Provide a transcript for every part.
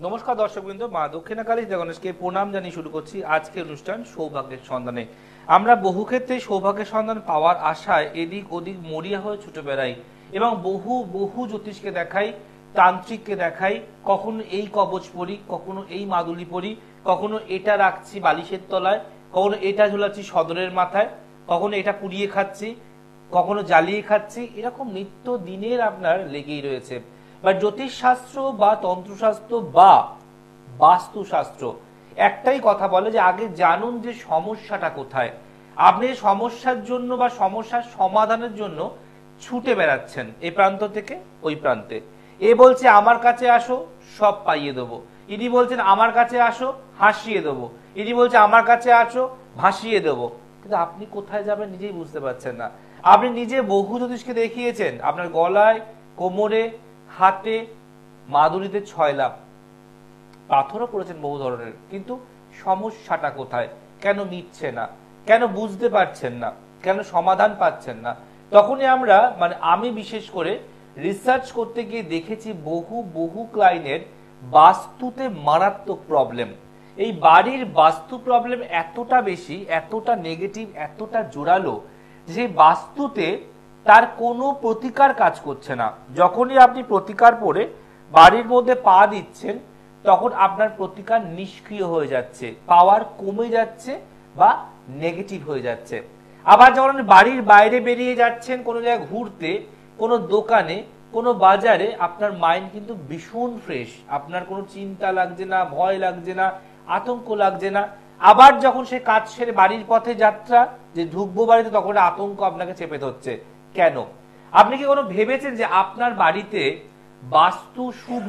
নমস্কার দর্শকবৃন্দ, মা দক্ষিণাকালী গণেশকে প্রণাম জানিয়ে শুরু করছি আজকের অনুষ্ঠান সৌভাগ্যের সন্ধানে। আমরা বহু ক্ষেত্রে সৌভাগ্যের সন্ধান পাওয়ার আশায় এদিক ওদিক মরিয়া হয়ে ছুটে বেড়াই এবং বহু বহু জ্যোতিষকে দেখাই, তান্ত্রিককে দেখাই, কখনো এই কবচ পড়ি, কখনো এই মাদুলি পড়ি, কখনো এটা রাখছি বালিশের তলায়, কখনো এটা ঝুলাচ্ছি সদরের মাথায়, কখনো এটা পুড়িয়ে খাচ্ছি, কখনো জ্বালিয়ে খাচ্ছি, এরকম নিত্য দিনের আপনার লেগেই রয়েছে। বা জ্যোতিষশাস্ত্র বা তন্ত্রশাস্ত্র বা বাস্তুশাস্ত্র একটাই কথা বলে যে আগে জানুন যে সমস্যাটা কোথায়। আপনি সমস্যার জন্য বা সমস্যার সমাধানের জন্য ছুটে বেড়াচ্ছেন এই প্রান্ত থেকে ওই প্রান্তে। এ বলছে আমার কাছে আসো, সব পাইয়ে দেবো। ইনি বলছেন আমার কাছে আসো, হাসিয়ে দেবো। ইনি বলছে আমার কাছে আসো, ভাসিয়ে দেবো। কিন্তু আপনি কোথায় যাবেন নিজেই বুঝতে পারছেন না। আপনি নিজে বহু জ্যোতিষকে দেখিয়েছেন, আপনার গলায়, কোমরে, হাতে মাদুলিতে 6 লাভ, পাথরও পড়েছেন বহু ধরনের, কিন্তু সমস্যাটা কোথায়? কেন মিটছে না? কেন বুঝতে পারছেন না? কেন সমাধান পাচ্ছেন না? তখনই আমরা আমি বিশেষ করে রিসার্চ করতে গিয়ে দেখেছি বহু বহু ক্লায়েন্টের বাস্তুতে মারাত্মক প্রবলেম। এই বাড়ির বাস্তু প্রবলেম এতটা বেশি, এতটা নেগেটিভ, এতটা জোরালো যে বাস্তুতে তার কোনো প্রতিকার কাজ করছে না। যখনই আপনি প্রতিকার পড়ে বাড়ির মধ্যে পা দিচ্ছেন তখন আপনার প্রতিকার নিষ্ক্রিয় হয়ে যাচ্ছে, পাওয়ার কমে যাচ্ছে বা নেগেটিভ হয়ে যাচ্ছে। আবার যখন বাড়ির বাইরে বেরিয়ে যাচ্ছেন কোনো জায়গায় ঘুরতে, কোনো দোকানে, কোনো বাজারে, আপনার মাইন্ড কিন্তু ভীষণ ফ্রেশ, আপনার কোনো চিন্তা লাগছে না, ভয় লাগছে না, আতঙ্ক লাগছে না। আবার যখন সে কাজ সেরে বাড়ির পথে যাত্রা, যে ঢুকবো বাড়িতে, তখন আতঙ্ক আপনাকে চেপে ধরছে। কেন? আপনি কি কোনো ভেবেছেন যে আপনার বাড়িতে বাস্তু শুভ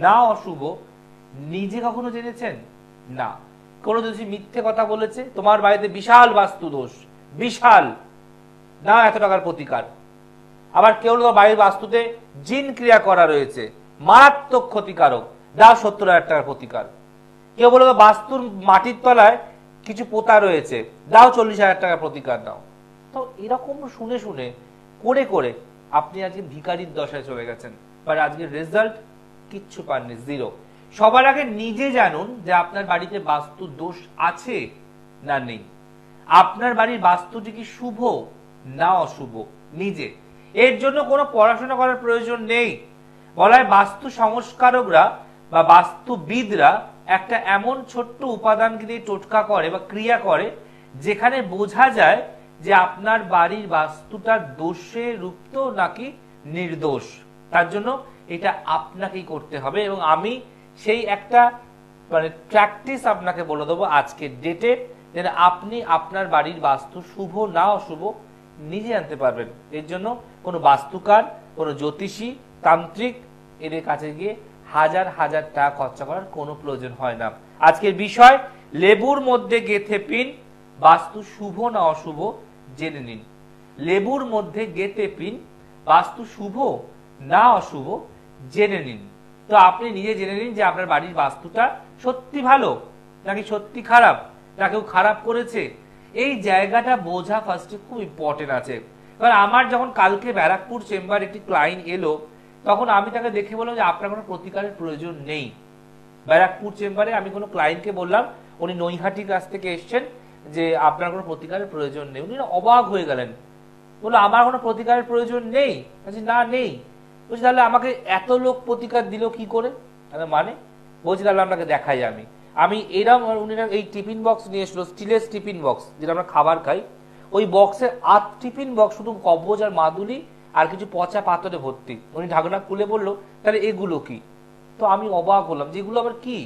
না অশুভ নিজে কখনো জেনেছেন? না। কোনো যদি মিথ্যে কথা বলেছে তোমার বাড়িতে বিশাল বাস্তু দোষ, বিশাল, না এত টাকার প্রতিকার। আবার কেউ বাড়ির বাস্তুতে জিন ক্রিয়া করা রয়েছে, মারাত্মক ক্ষতিকারক, দাও 70,000 টাকার প্রতিকার। কেউ বলবে বাস্তুর মাটির তলায় কিছু পোতা রয়েছে, দাও 40,000 টাকার প্রতিকার দাও। তো এরকম শুনে শুনে করে করে আপনি আজকে ভিখারির দশায় চলে গেছেন, বাট আজকের রেজাল্ট কিচ্ছু পাননি, জিরো। সবার আগে নিজে জানুন যে আপনার বাড়িতে বাস্তু দোষ আছে না নেই, আপনার বাড়ির বাস্তুটি কি শুভ না অশুভ নিজে। এর জন্য কোনো পড়াশোনা করার প্রয়োজন নেই। বলা হয় বাস্তু সংস্কারকরা বা বাস্তুবিদরা একটা এমন ছোট্ট উপাদানকে দিয়ে টোটকা করে বা ক্রিয়া করে যেখানে বোঝা যায় যে আপনার বাড়ির বাস্তুটা দোষে রুপ্ত নাকি নির্দোষ। তার জন্য এটা আপনাকেই করতে হবে এবং আমি সেই একটা প্র্যাকটিস আপনাকে বলে দেবো আজকের ডেটে, যেন আপনি আপনার বাড়ির বাস্তু শুভ না অশুভ নিজে জানতে পারবেন। এর জন্য কোনো বাস্তুকার, কোনো জ্যোতিষী, তান্ত্রিক এদের কাছে গিয়ে হাজার হাজার টাকা খরচা করার কোনো প্রয়োজন হয় না। আজকের বিষয়, লেবুর মধ্যে গেঁথে পিন, বাস্তু শুভ না অশুভ জেনে নিন। লেবুর মধ্যে গেঁথে পিন, বাস্তু শুভ না অশুভ জেনে নিন। তো আপনি নিজে জেনে নিন যে আপনার বাড়ির বাস্তুটা সত্যি ভালো নাকি সত্যি খারাপ, না কেউ খারাপ করেছে। এই জায়গাটা বোঝা ফার্স্টে খুব ইম্পর্টেন্ট আছে। কারণ আমার যখন কালকে ব্যারাকপুর চেম্বার একটি ক্লায়েন্ট এলো, তখন আমি তাকে দেখে বললাম যে আপনার কোনো প্রতিকারের প্রয়োজন নেই। ব্যারাকপুর চেম্বারে আমি কোনো ক্লায়েন্টকে বললাম, উনি নৈহাটির কাছ থেকে এসছেন, যে আপনার কোনো প্রতিকারের প্রয়োজন নেই। উনি অবাক হয়ে গেলেন, বললো আমার কোনো প্রতিকারের প্রয়োজন নেই। না নেই। বলছি তাহলে আমাকে এত লোক প্রতিকার দিল কি করে? মানে বলছি তাহলে আপনাকে দেখাই। আমি এরম, উনি এই টিফিন বক্স নিয়ে এসলো, স্টিলের টিফিন বক্স যেটা আমরা খাবার খাই, ওই বক্সের 8 টিফিন বক্স শুধু কবজ আর মাদুলি আর কিছু পচা পাথরে ভর্তি। উনি ঢাকনা খুলে বললো তাহলে এগুলো কি? তো আমি অবাক হলাম যে এগুলো আবার কি।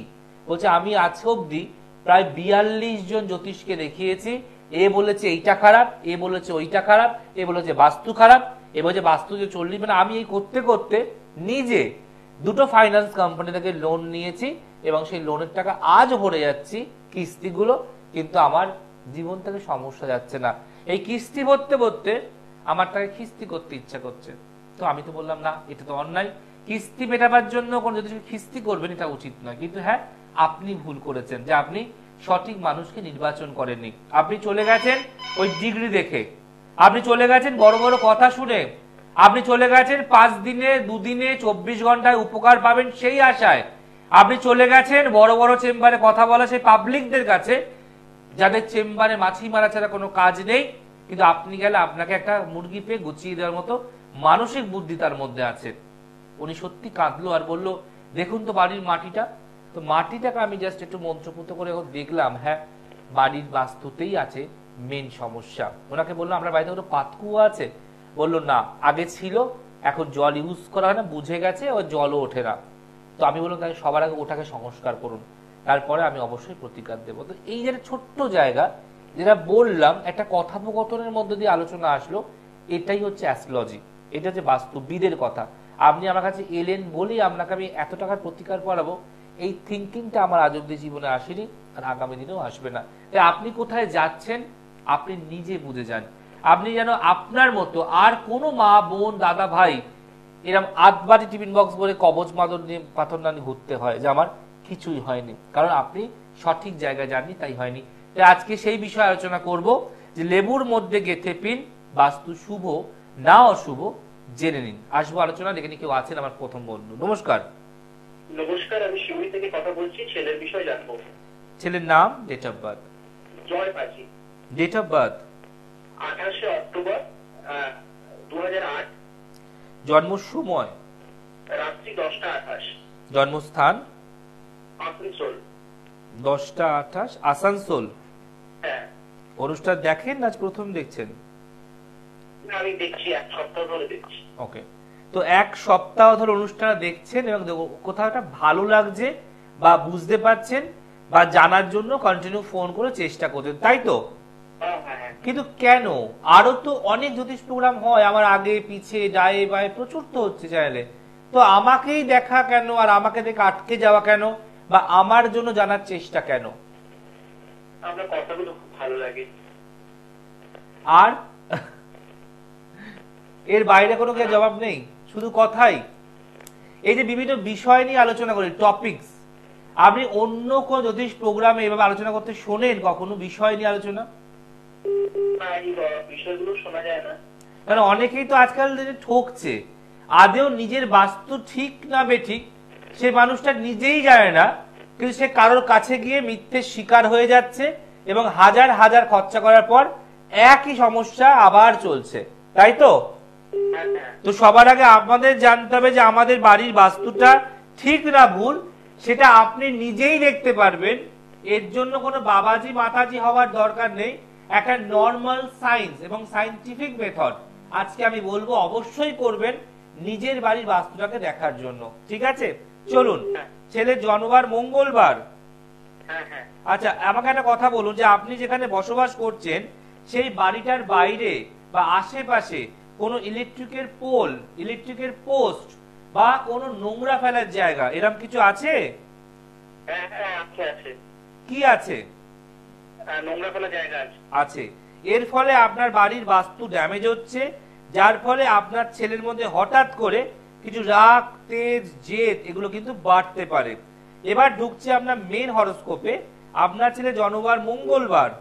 বলছে আমি আজ অব্দি প্রায় 42 জন জ্যোতিষকে দেখিয়েছি, এ বলেছে এইটা খারাপ, এ বলেছে ওইটা খারাপ, এ বলেছে বাস্তু খারাপ, এ বলছে বাস্তু যে 40। আমি এই করতে করতে নিজে 2টো ফাইন্যান্স কোম্পানি থেকে লোন নিয়েছি এবং সেই লোনের টাকা আজ ভরে যাচ্ছি কিস্তিগুলো, কিন্তু আমার জীবন থেকে সমস্যা যাচ্ছে না। এই কিস্তি ভরতে ভরতে আমার তাকে কিস্তি করতে ইচ্ছা করছে। তো আমি তো বললাম না, এটা তো অন্যায়। কিস্তি মেটাবার জন্য কোন যদি কিস্তি করবেন এটা উচিত নয়। কিন্তু হ্যাঁ, আপনি ভুল করেছেন যে আপনি সঠিক মানুষকে নির্বাচন করেননি। আপনি চলে গেছেন ওই ডিগ্রি দেখে, আপনি চলে গেছেন বড় বড় কথা শুনে, আপনি চলে গেছেন 5 দিনে 2 দিনে 24 ঘন্টায় উপকার পাবেন সেই আশায়। আপনি চলে গেছেন বড় বড় চেম্বারে কথা বলা সেই পাবলিকদের কাছে, যাদের চেম্বারে মাছি মারা ছাড়া কোনো কাজ নেই, কিন্তু আপনি গেলে আপনাকে একটা মুরগি পেয়ে গুছিয়ে দেওয়ার মতো মানসিক বুদ্ধি তার মধ্যে আছে। উনি সত্যি কাঁদলো আর বলল, দেখুন তো বাড়ির মাটিটা। তো মাটিটাকে আমি জাস্ট একটু মন্ত্রপুত করে দেখলাম, হ্যাঁ বাড়ির বাস্তুতেই আছে মেন সমস্যা। ওনাকে বললাম, আপনার বাড়িতে কোনো পাতকুয়া আছে? বললো না, আগে ছিল, এখন জল ইউজ করা হয় না, বুঝে গেছে, ও জলও ওঠে না। তো আমি বললাম, তাই সবার আগে ওটাকে সংস্কার করুন, তারপরে আমি অবশ্যই প্রতিকার দেবো। তো এই যে ছোট্ট জায়গা যেটা বললাম, একটা কথোপকথনের মধ্যে দিয়ে আলোচনা আসলো, এটাই হচ্ছে অ্যাস্ট্রোলজি, এটা হচ্ছে বাস্তুবিদের কথা। আপনি আমার কাছে এলেন বলেই আপনাকে আমি এত টাকার প্রতিকার করাবো, এই থিঙ্কিংটা আমার আজ অব্দি জীবনে আসেনি, আর আগামী দিনেও আসবে না। তাই আপনি কোথায় যাচ্ছেন আপনি নিজে বুঝে যান। আপনি যেন আপনার মতো আর কোনো মা বোন দাদা ভাই এরকম আধবাটি টিফিন বক্স বলে কবজ মাদন নিয়ে পাথর না ঘুরতে হয় যে আমার কিছুই হয়নি, কারণ আপনি সঠিক জায়গায় যাননি, তাই হয়নি। তাই আজকে সেই বিষয়ে আলোচনা করব যে লেবুর মধ্যে গেঁথে পিন বাস্তু শুভ না অশুভ জেনে নিন। আসবো আলোচনা, দেখে নি কেউ আছেন আমার প্রথম বন্ধু। নমস্কার। নমস্কার, আমি শিউরি থেকে কথা বলছি, ছেলের বিষয় জানবো। ছেলের নাম, ডেট অফ বার্থ? জয় পাজি। Date of birth 28 October 2008। জন্ম সময় রাত্রি 10টা 28। জন্মস্থান আসানসোল। 10টা 28 আসানসোল। হ্যাঁ। অনুষ্ঠান দেখেন না প্রথম দেখছেন? না, আমি দেখছি, এক সপ্তাহ ধরে দেখছি। ওকে, তো এক সপ্তাহ ধরে অনুষ্ঠান দেখছেন এবং কোথাও একটা ভালো লাগছে বা বুঝতে পারছেন বা জানার জন্য কন্টিনিউ ফোন করে চেষ্টা করছেন, তাই তো? কিন্তু কেন? আরো তো অনেক জ্যোতিষ প্রোগ্রাম হয়, আমার আগে পিছে ডায়ে বায়ে প্রচুর তো হচ্ছে চ্যানেলে, তো আমাকেই দেখা কেন আর আমাকে দেখে আটকে যাওয়া কেন বা আমার জন্য জানার চেষ্টা কেন? আপনার কথাগুলো খুব ভালো লাগে। আর এর বাইরে কোনো জবাব নেই, শুধু কথাই। এই যে বিভিন্ন বিষয় নিয়ে আলোচনা করি, টপিকস, আপনি অন্য কোন জ্যোতিষ প্রোগ্রামে এভাবে আলোচনা করতে শোনেন কখনো বিষয় নিয়ে আলোচনা? বিষয়গুলো শোনা যায় না, কারণ অনেকেই তো আজকাল ঠকছে, আদেও নিজের বাস্তু ঠিক না বেঠিক সে মানুষটা নিজেই জানে না, কিন্তু সে কারোর কাছে গিয়ে মিথ্যে শিকার হয়ে যাচ্ছে এবং হাজার হাজার খরচা করার পর একই সমস্যা আবার চলছে, তাই তো? তো সবার আগে আমাদের জানতে হবে যে আমাদের বাড়ির বাস্তুটা ঠিক না ভুল সেটা আপনি নিজেই দেখতে পারবেন। এর জন্য কোনো বাবাজি মাতাজি হওয়ার দরকার নেই, একটা নর্মাল সায়েন্স এবং সায়েন্টিফিক মেথড আজকে আমি বলবো অবশ্যই করবেন নিজের বাড়ির বাস্তুটাকে দেখার জন্য, ঠিক আছে? চলুন, ছেলের জন্মবার মঙ্গলবার। আচ্ছা, আমাকে একটা কথা বলুন যে আপনি যেখানে বসবাস করছেন সেই বাড়িটার বাইরে বা আশেপাশে কোনো ইলেকট্রিকের পোল, ইলেকট্রিকের পোস্ট বা কোনো নোংরা ফেলার জায়গা এরকম কিছু আছে? কি আছে? নোংরা ফেলার জায়গা আছে। এর ফলে আপনার বাড়ির বাস্তু ড্যামেজ হচ্ছে, যার ফলে আপনার ছেলের মধ্যে হঠাৎ করে কিছু রাগ, তেজ, জেদ এগুলো কিন্তু বাড়তে পারে। এবার ঢুকছে আপনার মেন হরোস্কোপে। আপনার ছেলে জন্মবার মঙ্গলবার।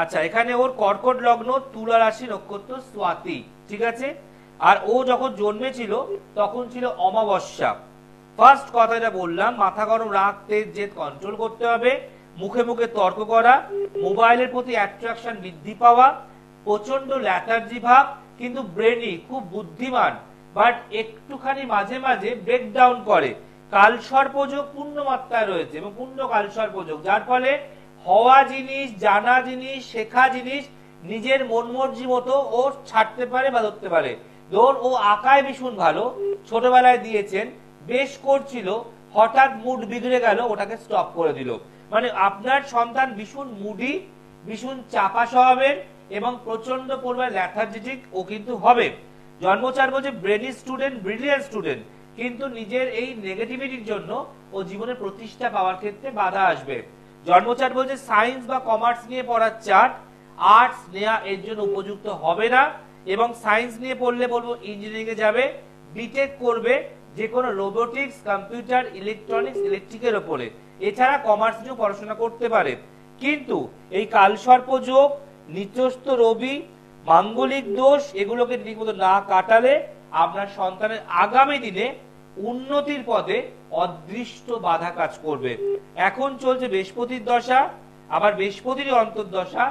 আচ্ছা, এখানে ওর কর্কট লগ্ন, তুলা রাশি, নক্ষত্র স্বাতি, ঠিক আছে? আর ও যখন জন্মেছিল তখন ছিল অমাবস্যা। ফার্স্ট কথা যেটা বললাম, মাথা গরম, রাগ, তেজ, জেদ কন্ট্রোল করতে হবে, মুখে মুখে তর্ক করা, মোবাইলের প্রতি অ্যাট্রাকশন বৃদ্ধি পাওয়া, প্রচন্ড ল্যাথার্জি ভাব, কিন্তু ব্রেনি খুব বুদ্ধিমান, বাট একটুখানি মাঝে মাঝে ব্রেকডাউন করে। কালসর্পযোগ পূর্ণ মাত্রায় রয়েছে এবং পূর্ণ কালসর্পযোগ, যার ফলে হওয়া জিনিস, জানা জিনিস, শেখা জিনিস নিজের মন মর্জি মতো ও ছাড়তে পারে বা ধরতে পারে। ধর ও আঁকায় ভীষণ ভালো, ছোটবেলায় দিয়েছেন, বেশ করছিল, হঠাৎ মুড বিগড়ে গেল, ওটাকে স্টপ করে দিল। মানে আপনার সন্তান ভীষণ মুডি, ভীষণ চাপা স্বভাবের এবং প্রচন্ড পরিমাণে ল্যাথার্জিটিক ও কিন্তু হবে। জন্মচার বলছে ব্রেনি স্টুডেন্ট, ব্রিলিয়ান্ট স্টুডেন্ট, কিন্তু নিজের এই নেগেটিভিটির জন্য ও জীবনে প্রতিষ্ঠা পাওয়ার ক্ষেত্রে বাধা আসবে। জন্মচার বলছে সায়েন্স বা কমার্স নিয়ে পড়ার চার্ট, আর্টস নেওয়া এর জন্য উপযুক্ত হবে না, এবং সায়েন্স নিয়ে পড়লে বলবো ইঞ্জিনিয়ারিং এ যাবে, বিটেক করবে যে কোনো রোবোটিক্স, কম্পিউটার, ইলেকট্রনিক্স, ইলেকট্রিকের উপরে। এছাড়া কমার্স নিয়েও পড়াশোনা করতে পারে। কিন্তু এই কালসর্প যোগ, নিচস্থ রবি, মাঙ্গলিক দোষ এগুলোকে ঠিকমতো না কাটালে আপনার সন্তানের আগামী দিনে উন্নতির পথে অদৃষ্ট বাধা কাজ করবে। এখন চলছে বৃহস্পতির দশা, আবার বৃহস্পতির অন্তর্দশা,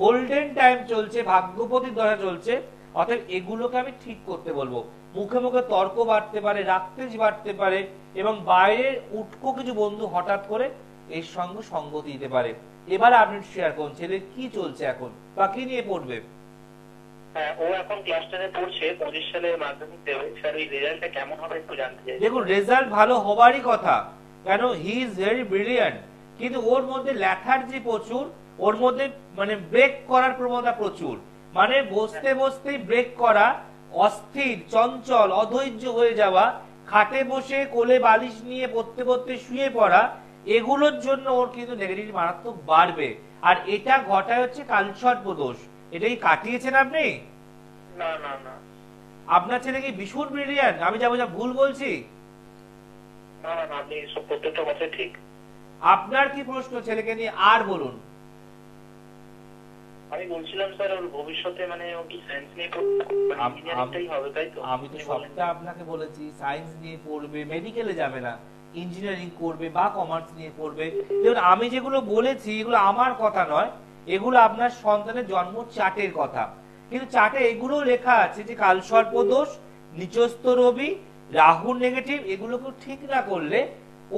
গোল্ডেন টাইম চলছে, ভাগ্যপতির দশা চলছে। অতএব এগুলোকে আমি ঠিক করতে বলবো। মুখে মুখে তর্ক বাড়তে পারে, রাগতেজ বাড়তে পারে, এবং বাইরের উটকো কিছু বন্ধু হঠাৎ করে এর সঙ্গে সঙ্গতি দিতে পারে। এবার আপনি শেয়ার করুন ছেলে কি চলছে এখন বা কি নিয়ে পড়বে। হ্যাঁ, ও এখন ক্লাস 10 এ পড়ছে, 25 সালে মাধ্যমিক দেবে। স্যার এই রেজাল্টটা কেমন হবে একটু জানতে চাই। দেখুন রেজাল্ট ভালো হবারই কথা, কেন হি ইজ ভেরি ব্রিলিয়ান্ট, কিন্তু ওর মধ্যে ল্যাথার্জি প্রচুর, ওর মধ্যে মানে ব্রেক করার প্রবণতা প্রচুর, মানে বসতে বসতেই ব্রেক করা, অস্থির, চঞ্চল, অধৈর্য হয়ে যাওয়া, খাটে বসে কোলে বালিশ নিয়ে পড়তে পড়তে শুয়ে পড়া, এগুলোর জন্য ওর কিন্তু নেগেটিভ মারাত্মক বাড়বে। আর এটা ঘটায় হচ্ছে কালসর্প দোষ। এটাই কাটিয়েছেন আপনি? না না না আপনার ছেলে কি ভীষণ ব্রিলিয়ান্ট? আমি যা ভুল বলছি? না না না, আপনি সব প্রত্যেকটা কথা ঠিক। আপনার কি প্রশ্ন ছেলেকে নিয়ে আর বলুন। আমি বলছিলাম স্যার ওর ভবিষ্যতে মানে ও কি সায়েন্স নিয়ে পড়বে, ইঞ্জিনিয়ারিংটাই হবে তাই তো? আমি তো সবটা আপনাকে বলেছি, সায়েন্স নিয়ে পড়বে, মেডিকেলে যাবে না, ইঞ্জিনিয়ারিং করবে বা কমার্স নিয়ে পড়বে। দেখুন আমি যেগুলো বলেছি এগুলো আমার কথা নয়, এগুলো আপনার সন্তানের জন্ম চার্টের কথা। কিন্তু চার্টে এগুলো লেখা আছে যে কালসর্প দোষ, নিচস্থ রবি, রাহু নেগেটিভ, এগুলোকে ঠিক না করলে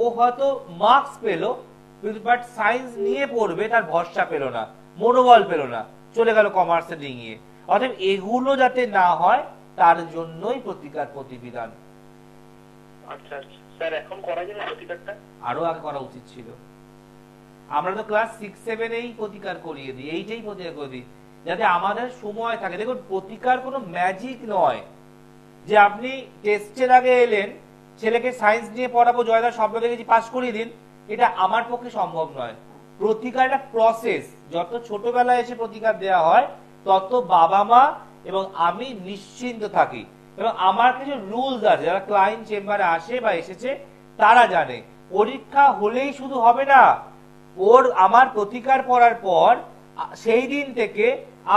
ও হয়তো মার্কস পেলো, বাট সায়েন্স নিয়ে পড়বে তার ভরসা পেলো না, মনোবল পেলো না, চলে গেল কমার্সে ডিঙিয়ে। অতএব এগুলো যাতে না হয় তার জন্যই প্রতিকার প্রতিবিধান। আচ্ছা আচ্ছা স্যার, এখন করা যাবে প্রতিকারটা? আরো আগে করা উচিত ছিল। আমরা তো ক্লাস 6-7 এই প্রতিকার করিয়ে দিই, এইটাই প্রতিকার করে দিই যাতে আমাদের সময় থাকে। দেখুন প্রতিকার কোনো ম্যাজিক নয় যে আপনি টেস্টের আগে এলেন, ছেলেকে সায়েন্স নিয়ে পড়াবো, জয়দা শব্দ দেখেছি পাস করিয়ে দিন, এটা আমার পক্ষে সম্ভব নয়। প্রতিকার একটা প্রসেস, যত ছোটবেলায় এসে প্রতিকার দেওয়া হয় তত বাবা মা এবং আমি নিশ্চিন্ত থাকি। এবং আমার কিছু রুলস আছে, যারা ক্লায়েন্ট চেম্বারে আসে বা এসেছে তারা জানে। পরীক্ষা হলেই শুধু হবে না, ওর আমার প্রতিকার পড়ার পর সেই দিন থেকে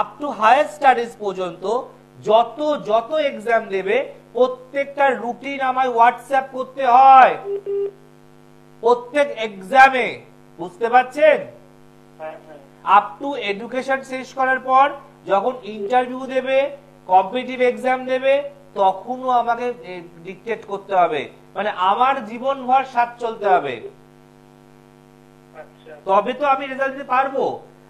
আপ টু হায়ার স্টাডিজ পর্যন্ত যত যত এক্সাম দেবে প্রত্যেকটা রুটিন আমায় হোয়াটসঅ্যাপ করতে হয় প্রত্যেক এক্সামে, বুঝতে পারছেন? আপ টু এডুকেশন শেষ করার পর যখন ইন্টারভিউ দেবে, কম্পিটিটিভ এক্সাম দেবে, তখনও আমাকে ডিকটেট করতে হবে, মানে আমার জীবন ভর সাথ চলতে হবে, তবে তো আমি রেজাল্ট দিতে পারবো।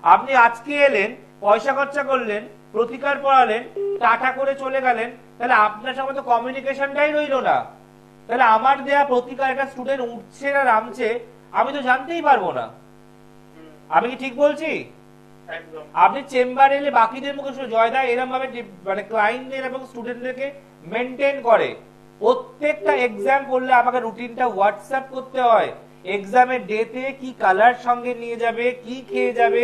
আপনি আজকে এলেন, পয়সা খরচা করলেন, প্রতিকার পড়ালেন, টাটা করে চলে গেলেন, তাহলে আপনার সঙ্গে তো কমিউনিকেশনটাই রইল না। তাহলে আমার দেয়া প্রতিকার একটা স্টুডেন্ট উঠছে না নামছে আমি তো জানতেই পারবো না। আমি কি ঠিক বলছি? আপনি চেম্বারে এলে বাকিদের মুখে শুনে জয়দা এরকম ভাবে মানে ক্লায়েন্টদের এবং স্টুডেন্টদেরকে মেনটেন করে। প্রত্যেকটা এক্সাম পড়লে আমাকে রুটিনটা হোয়াটসঅ্যাপ করতে হয়, এক্সামের ডেতে কি কালার সঙ্গে নিয়ে যাবে, কি খেয়ে যাবে,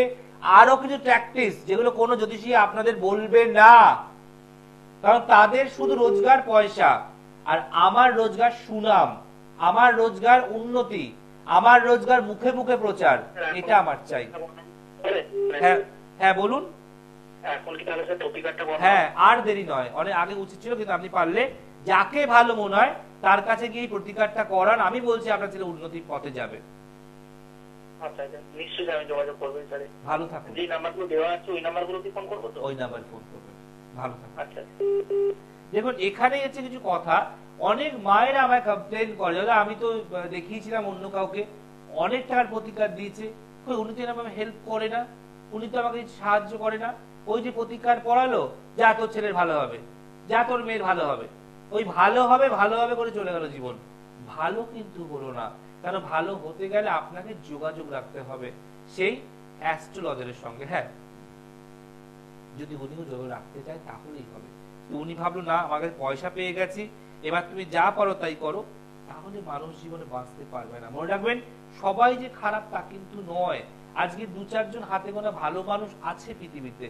আরো কিছু প্র্যাকটিস যেগুলো কোনো জ্যোতিষী আপনাদের বলবে না, কারণ তাদের শুধু রোজগার পয়সা, আর আমার রোজগার সুনাম, আমার রোজগার উন্নতি, আমার রোজগার মুখে মুখে প্রচার, এটা আমার চাই। হ্যাঁ হ্যাঁ বলুন। হ্যাঁ আর দেরি নয়, অনেক আগে উচিত ছিল, কিন্তু আপনি পারলে যাকে ভালো মনে হয় তার কাছে গিয়ে প্রতিকারটা করান। আমি বলছি আপনার ছেলে উন্নতির পথে যাবে। নিশ্চয়ই আমি যোগাযোগ করবো স্যার। ভালো থাকুন। যে নাম্বারগুলো দেওয়া আছে ওই নাম্বারগুলোতে ফোন করবো তো? ওই নাম্বার ফোন করবেন। ভালো থাকুন। আচ্ছা দেখুন এখানে হচ্ছে কিছু কথা, অনেক মায়েরা আমায় কমপ্লেন করে, আমি তো দেখিয়েছিলাম অন্য কাউকে, অনেক টাকার প্রতিকার দিয়েছে, উনি তো আমাকে হেল্প করে না, উনি তো আমাকে সাহায্য করে না। ওই যে প্রতিকার পড়ালো, যা তোর ছেলের ভালো হবে, যা তোর মেয়ের ভালো হবে, ওই ভালো হবে ভালো হবে করে চলে গেল জীবন। ভালো কিন্তু হলো না, কারণ ভালো হতে গেলে আপনাকে যোগাযোগ রাখতে হবে সেই অ্যাস্ট্রোলজারের সঙ্গে। হ্যাঁ যদি উনিও যোগাযোগ রাখতে চায় তাহলেই হবে। উনি ভাবলো না আমার কাছে পয়সা পেয়ে গেছি, এবার তুমি যা পারো তাই করো, তাহলে মানুষ জীবনে বাঁচতে পারবে না। মনে রাখবেন সবাই যে খারাপ তা কিন্তু নয়। আজকে 2-4 জন হাতে গোনা ভালো মানুষ আছে পৃথিবীতে,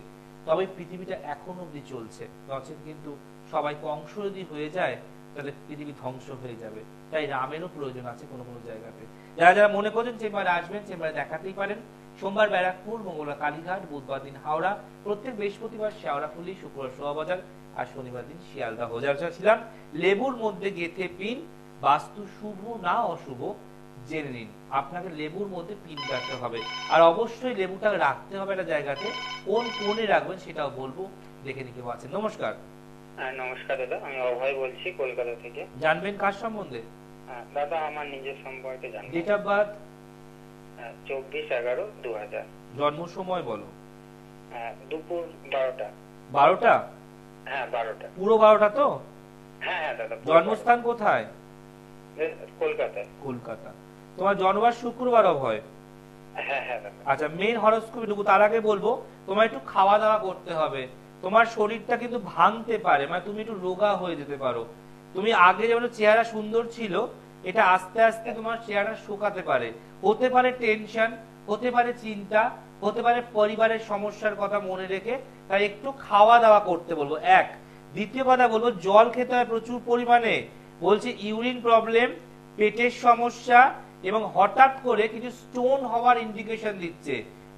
তবে পৃথিবীটা এখনো অব্দি চলছে, নচেত কিন্তু সবাই কংস যদি হয়ে যায় তাহলে পৃথিবী ধ্বংস হয়ে যাবে। তাই রামেরও প্রয়োজন আছে কোনো কোনো জায়গাতে। যারা যারা মনে করছেন চেম্বারে আসবেন, চেম্বারে দেখাতেই পারেন। সোমবার ব্যারাকপুর, মঙ্গলবার কালীঘাট, বুধবার দিন হাওড়া, প্রত্যেক বৃহস্পতিবার শেওড়াফুলি, শুক্রবার শোয়াবাজার, আর শনিবার দিন শিয়ালদা। হোজার ছিলাম লেবুর মধ্যে গেথে পিন বাস্তু শুভ না অশুভ জেনে নিন। আপনাকে লেবুর মধ্যে পিন কাটতে হবে, আর অবশ্যই লেবুটা রাখতে হবে একটা জায়গাতে। কোন কোণে রাখবেন সেটাও বলবো, দেখে নিতে পারছেন। নমস্কার। নমস্কার দাদা, আমি অভয় বলছি কলকাতা থেকে। জানবেন কার সম্বন্ধে? দাদা আমার নিজের সম্পর্কে জানবো। Date of birth? 24/11/2000। জন্ম সময় বলো। দুপুর 12টা। 12টা? হ্যাঁ 12টা। পুরো 12টা তো? হ্যাঁ হ্যাঁ দাদা। জন্মস্থান কোথায়? কলকাতায়। কলকাতা। তোমার জন্মবার শুক্রবার অভয়? হ্যাঁ হ্যাঁ দাদা। আচ্ছা, মেন হরোস্কোপে ঢুকবো তার আগে বলবো তোমার একটু খাওয়া দাওয়া করতে হবে। তোমার শরীরটা কিন্তু ভাঙতে পারে, মানে তুমি একটু রোগা হয়ে যেতে পারো। তুমি আগে যেমন চেহারা সুন্দর ছিল, এটা আস্তে আস্তে তোমার চেহারা শুকাতে পারে। হতে পারে টেনশন, হতে পারে চিন্তা, হতে পারে পরিবারের সমস্যার কথা মনে রেখে, তাই একটু খাওয়া দাওয়া করতে বলবো। এক, দ্বিতীয় কথা বলবো জল খেতে হয় প্রচুর পরিমাণে। বলছে ইউরিন প্রবলেম, পেটের সমস্যা এবং হঠাৎ করে কিছু স্টোন হওয়ার ইন্ডিকেশন দিচ্ছে।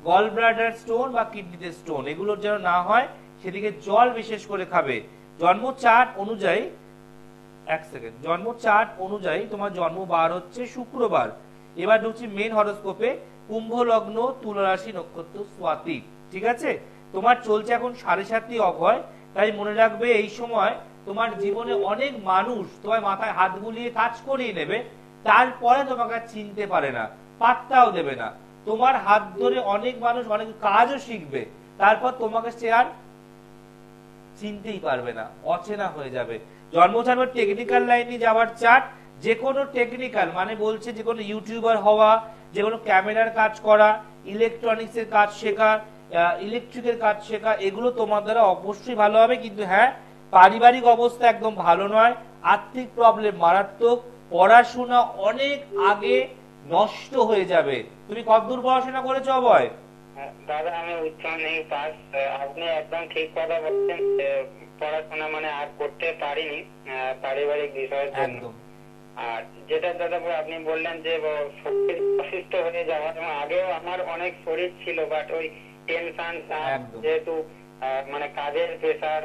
গল ব্লাডার স্টোন বা কিডনিতে স্টোন, এগুলোর যেন না হয় সেদিকে জল বিশেষ করে খাবে। জন্ম চার্ট অনুযায়ী, এক সেকেন্ড, জন্ম চার্ট অনুযায়ী তোমার জন্ম বার হচ্ছে শুক্রবার। এবার ঢুকছি মেন হরোস্কোপে। কুম্ভ লগ্ন, তুলা রাশি, নক্ষত্র স্বাতি। ঠিক আছে, তোমার চলছে এখন 7.5 অভয়। তাই মনে রাখবে এই সময় তোমার জীবনে অনেক মানুষ তোমার মাথায় হাত বুলিয়ে কাজ করিয়ে নেবে, তারপরে তোমাকে চিনতে পারে না, পাত্তাও দেবে না। তোমার হাত ধরে অনেক মানুষ অনেক কাজও শিখবে, তারপর তোমাকে সে আর চিনতেই পারবে না, অচেনা হয়ে যাবে। জন্মচার্ট টেকনিক্যাল লাইনে যাওয়ার চার্ট। যে কোনো টেকনিক্যাল মানে বলছে যে কোনো ইউটিউবার হওয়া, যে কোনো ক্যামেরার কাজ করা, ইলেকট্রনিক্সের কাজ শেখা, ইলেকট্রিকের কাজ শেখা, এগুলো তোমার দ্বারা অবশ্যই ভালো হবে। কিন্তু হ্যাঁ, পারিবারিক অবস্থা একদম ভালো নয়, আর্থিক প্রবলেম মারাত্মক, পড়াশোনা অনেক আগে নষ্ট হয়ে যাবে। তুমি কতদূর পড়াশোনা করেছো অভয়? দাদা আমি উচ্চ মাধ্যমিক পাস। আপনি একদম ঠিক কথা বলছেন, পড়াশোনা মানে আর করতে পারিনি পারিবারিক বিষয়ের জন্য। আর যেটা দাদা আপনি বললেন যে শরীর অসুস্থ হয়ে যাওয়া, আগেও আমার অনেক শরীর ছিল, বাট ওই টেনশন, যেহেতু মানে কাজের প্রেসার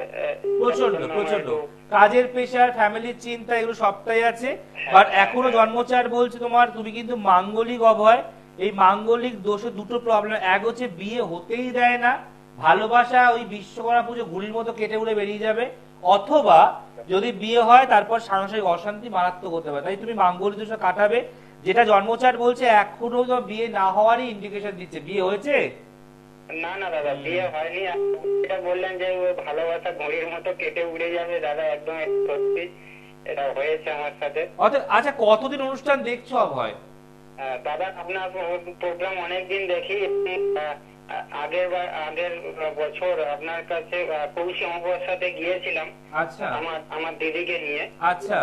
প্রচন্ড প্রচন্ড, কাজের প্রেসার, ফ্যামিলির চিন্তা, এগুলো সবটাই আছে। বাট এখনো জন্মচার বলছে তোমার, তুমি কিন্তু মাঙ্গলিক অভয়। এই মাঙ্গলিক দোষে দুটো প্রবলেম। এক হচ্ছে বিয়ে হতেই দেয় না, ভালোবাসা ওই বিশ্বকর্মা পুজো ঘুড়ির মতো কেটে উড়ে বেরিয়ে যাবে, অথবা যদি বিয়ে হয় তারপর সাংসারিক অশান্তি মারাত্মক হতে পারে। তাই তুমি মাঙ্গলিক দোষে কাটাবে। যেটা জন্মচার বলছে এখনো বিয়ে না হওয়ারই ইন্ডিকেশন দিচ্ছে। বিয়ে হয়েছে? না না দাদা, বিয়ে হয়নি। এটা বললেন যে ভালোবাসা ঘড়ির মতো কেটে উড়ে যাবে, দাদা একদম সত্যি এটা হয়েছে আমার সাথে। আচ্ছা, কতদিন অনুষ্ঠান দেখছো অভয়? দাদা আপনার প্রোগ্রাম অনেকদিন দেখি। আগের বছর আপনার কাছে পৌষি অমাবস্যাতে গিয়েছিলাম। আচ্ছা, আমার দিদিকে নিয়ে। আচ্ছা।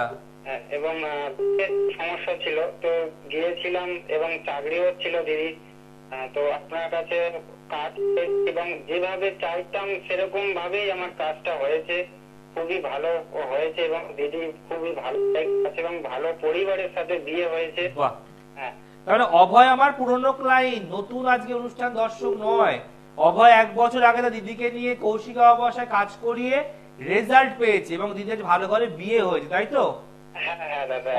এবং সমস্যা ছিল তো গিয়েছিলাম, এবং চাকরিও ছিল দিদি। তো আপনার কাছে কাজ এবং যেভাবে চাইতাম সেরকম ভাবেই আমার কাজটা হয়েছে, খুবই ভালো হয়েছে, এবং দিদি খুবই ভালো এবং ভালো পরিবারের সাথে বিয়ে হয়েছে। হ্যাঁ, কারণ অভয় আমার পুরনো ক্লায়েন্ট, নতুন আজকে অনুষ্ঠান দর্শক নয়। অভয় 1 বছর আগে তার দিদিকে নিয়ে কৌশিকা অমাবস্যায় কাজ করিয়ে রেজাল্ট পেয়েছে, এবং দিদির ভালো করে বিয়ে হয়েছে, তাই তো?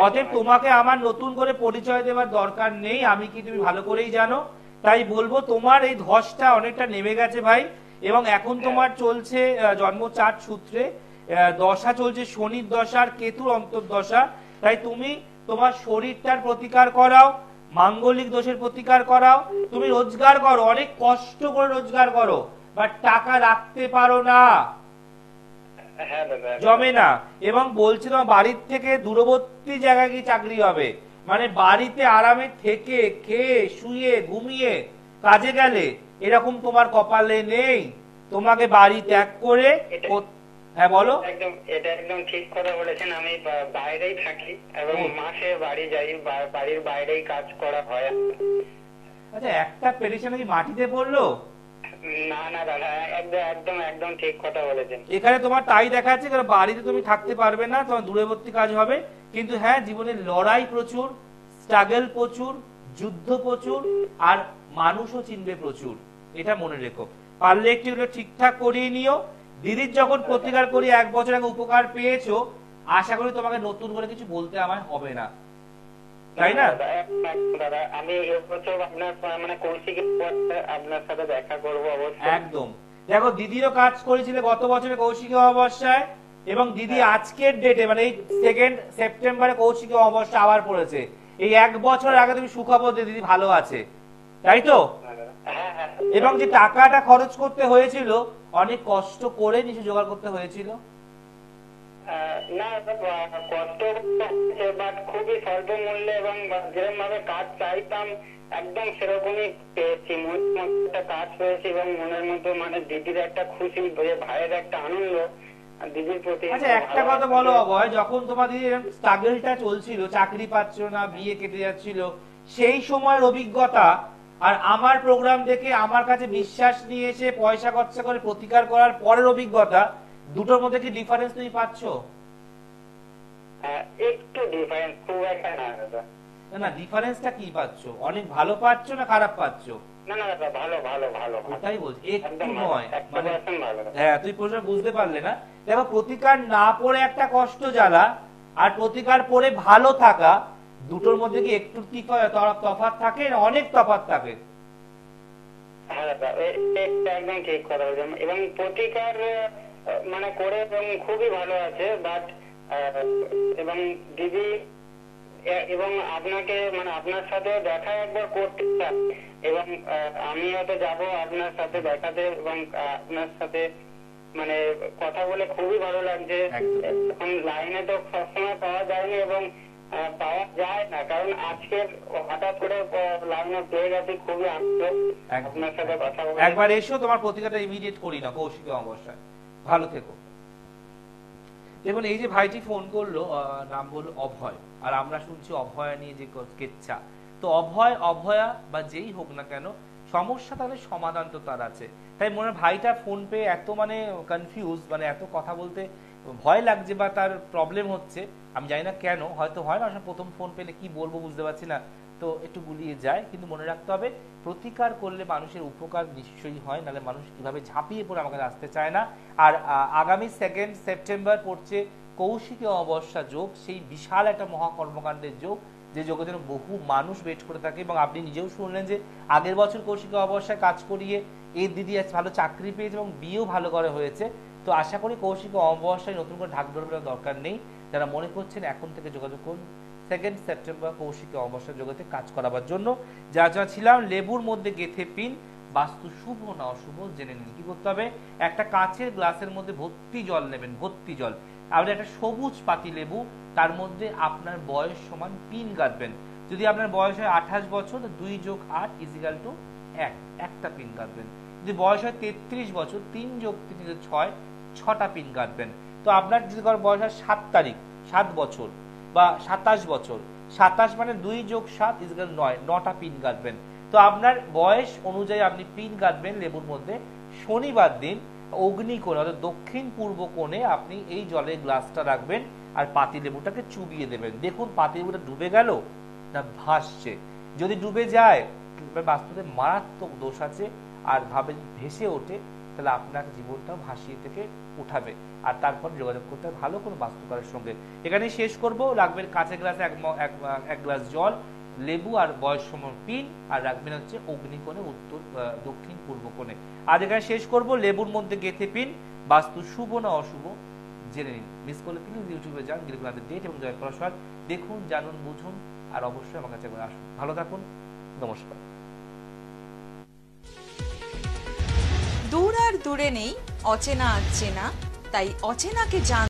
অতএব তোমাকে আমার নতুন করে পরিচয় দেওয়ার দরকার নেই, আমি কি তুমি ভালো করেই জানো। তাই বলবো তোমার এই ধসটা অনেকটা নেমে গেছে ভাই। এবং এখন তোমার চলছে জন্ম চার্ট সূত্রে দশা চলছে শনির দশা আর কেতুর অন্তর্দশা। তাই তুমি তোমার শরীরটার প্রতিকার করাও, মাঙ্গলিক দোষের প্রতিকার করাও। তুমি রোজগার করো, অনেক কষ্ট করে রোজগার করো, বাট টাকা রাখতে পারো না, জমে না। এবং বলছে তোমার বাড়ির থেকে দূরবর্তী জায়গায় গিয়ে চাকরি হবে, মানে বাড়িতে আরামে থেকে খেয়ে শুয়ে ঘুমিয়ে কাজে গেলে, এরকম তোমার কপালে নেই। তোমাকে বাড়ি ত্যাগ করে, হ্যাঁ বলো। এটা একদম ঠিক কথা বলেছেন। আমি বাইরেই থাকি এবং মাসে বাড়ি যাই, বাড়ির বাইরেই কাজ করা হয়। আচ্ছা, একটা পেরেশানি কি মাটিতে পড়লো? না না দাদা, একদম একদম ঠিক কথা বলেছেন। এখানে তোমার তাই দেখা যাচ্ছে, কারণ বাড়িতে তুমি থাকতে পারবে না, তোমার দূরবর্তী কাজ হবে। কিন্তু হ্যাঁ, জীবনে লড়াই প্রচুর, স্ট্রাগল প্রচুর, যুদ্ধ প্রচুর, আর মানুষও চিনবে প্রচুর, এটা মনে রেখো। পারলে একটু ঠিকঠাক করিয়ে নিও। দিদির যখন প্রতিকার করি 1 বছর আগে উপকার পেয়েছো, আশা করি তোমাকে নতুন করে কিছু বলতে আমার হবে না, তাই না? দাদা আমি এবছর আপনার মানে কৌশিকের আপনার সাথে দেখা করবো অবশ্যই। একদম। দেখো দিদিরও কাজ করেছিল গত বছরে কৌশিকী অমাবস্যায়, এবং দিদি আজকের ডেটে মানে এই 2 সেপ্টেম্বরে কৌশিকী অমাবস্যা আবার পড়েছে। এই 1 বছর আগে তুমি সুখবর দিয়ে দিদি ভালো আছে, তাই তো? এবং যে টাকাটা খরচ করতে হয়েছিল অনেক কষ্ট করে কিছু জোগাড় করতে হয়েছিল। না কষ্ট বাট খুবই স্বল্প মূল্যে, এবং যেরকম ভাবে কাজ চাইতাম একদম সেরকমই পেয়েছি। মনের কাজ পেয়েছি এবং মনের মধ্যে মানে দিদির একটা খুশি, ভাইয়ের একটা আনন্দ দিদির প্রতি। আচ্ছা একটা কথা বলো অভয়, যখন তোমাদের স্ট্রাগলটা চলছিল, চাকরি পাচ্ছ না, বিয়ে কেটে যাচ্ছিল, সেই সময়ের অভিজ্ঞতা আর আমার প্রোগ্রাম দেখে আমার কাছে বিশ্বাস নিয়ে এসে পয়সা খরচা করে প্রতিকার করার পরের অভিজ্ঞতা, দুটোর মধ্যে কি ডিফারেন্স তুমি পাচ্ছ? একটু ডিফারেন্স, খুব একটা না দাদা। না ডিফারেন্সটা কি পাচ্ছ? অনেক ভালো পাচ্ছ না খারাপ পাচ্ছ? না না দাদা ভালো ভালো ভালো, ওটাই বলছি, একটু নয় মানে। 100% ভালো। হ্যাঁ তুই প্রশ্ন বুঝতে পারলে না। দেখো প্রতিকার না পড়ে একটা কষ্ট জ্বালা আর প্রতিকার পড়ে ভালো থাকা, দুটোর মধ্যে কি একটু কি তফাৎ থাকে না অনেক তফাৎ থাকে? হ্যাঁ দাদা একদম ঠিক কথা বলছেন। এবং প্রতিকার মানে করে এবং খুবই ভালো আছে, বাট এবং দিদি এবং আপনাকে মানে আপনার সাথে দেখা একবার করতে চাই, এবং আমি হয়তো যাবো আপনার সাথে দেখাতে, এবং আপনার সাথে মানে কথা বলে খুবই ভালো লাগছে। এখন লাইনে তো সবসময় পাওয়া যায়নি এবং পাওয়া যায় না, কারণ আজকের হঠাৎ করে লাইনে পেয়ে গেছি, খুবই আনন্দ আপনার সাথে কথা বলে। একবার এসো, তোমার প্রতিকারটা ইমিডিয়েট করি না কৌশিকী অমাবস্যায়। ভালো থেকো। দেখুন এই যে ভাইটি ফোন করলো, নাম বললো অভয়, আর আমরা শুনছি অভয়া নিয়ে যে কেচ্ছা। তো অভয় অভয়া বা যেই হোক না কেন, সমস্যা তাহলে সমাধান তো তার আছে। তাই মনে ভাইটা ফোন পেয়ে এত মানে কনফিউজ, মানে এত কথা বলতে ভয় লাগছে বা তার প্রবলেম হচ্ছে, আমি জানি না কেন, হয়তো হয় না প্রথম ফোন পেলে কি বলবো বুঝতে পারছি না, তো একটু গুলিয়ে যায়। কিন্তু মনে রাখতে হবে প্রতিকার করলে মানুষের উপকার নিশ্চয়ই হয়, নাহলে মানুষ কিভাবে ঝাঁপিয়ে পড়ে আমাকে আসতে চায় না। আর আগামী 2 সেপ্টেম্বর পড়ছে কৌশিকী অমাবস্যা যোগ, সেই বিশাল একটা মহাকর্মকাণ্ডের যোগ, যে যোগের জন্য বহু মানুষ ওয়েট করে থাকে। এবং আপনি নিজেও শুনলেন যে আগের বছর কৌশিকী অমাবস্যায় কাজ করিয়ে এই দিদি ভালো চাকরি পেয়েছে এবং বিয়েও ভালো করে হয়েছে। তো আশা করি কৌশিকী অমাবস্যায় নতুন করে ঢাক ঢোল দরকার নেই। যারা মনে করছেন এখন থেকে যোগাযোগ করুন 2 সেপ্টেম্বর কৌশিকী অমাবস্যা জগতে কাজ করাবার জন্য। যা যা ছিলাম লেবুর মধ্যে গেথে পিন, বাস্তু শুভ না অশুভ জেনে নিন। কি করতে হবে? একটা কাঁচের গ্লাসের মধ্যে ভর্তি জল নেবেন, ভর্তি জল। আপনি একটা সবুজ পাতি লেবু, তার মধ্যে আপনার বয়স সমান পিন গাঁথবেন। যদি আপনার বয়স হয় 28 বছর, 2 যোগ 8 ইজিক্যাল টু 1, একটা পিন গাঁথবেন। যদি বয়স হয় 33 বছর, 3 যোগ 3 যোগ 6, 6টা পিন গাঁথবেন। তো আপনার যদি বয়স হয় 7 তারিখ, 7 বছর বা 27 বছর, 27 মানে 2 যোগ 7 ইজিক্যাল 9, 9টা পিন গাঁথবেন। তো আপনার বয়স অনুযায়ী আপনি পিন গাঁথবেন লেবুর মধ্যে। শনিবার দিন অগ্নিকোণে অর্থাৎ দক্ষিণ পূর্ব কোণে আপনি এই জলের গ্লাসটা রাখবেন আর পাতি লেবুটাকে চুবিয়ে দেবেন। দেখুন পাতি লেবুটা ডুবে গেল না ভাসছে। যদি ডুবে যায় বাস্তুতে মারাত্মক দোষ আছে, আর ভাবে ভেসে ওঠে তাহলে আপনার জীবনটা ভাসিয়ে থেকে উঠাবে। আর তারপর যোগাযোগ করতে হবে ভালো কোনো বাস্তুকারের সঙ্গে। এখানে শেষ করবো। রাখবেন কাঁচের গ্লাসে 1 গ্লাস জল, লেবু আর বয়স সমান পিন, আর রাখবেন হচ্ছে অগ্নিকোণে উত্তর দক্ষিণ পূর্ব কোণে। আজ এখানে শেষ করবো। লেবুর মধ্যে গেথে পিন, বাস্তু শুভ না অশুভ জেনে নিন। মিস করলে প্লিজ ইউটিউবে যান, গিরিকুলাদের ডেট এবং জয়প্রসাদ দেখুন, জানুন, বুঝুন, আর অবশ্যই আমার কাছে একবার আসুন। ভালো থাকুন, নমস্কার। দূর আর দূরে নেই অচেনা আর চেনা, তাই অচেনাকে জান।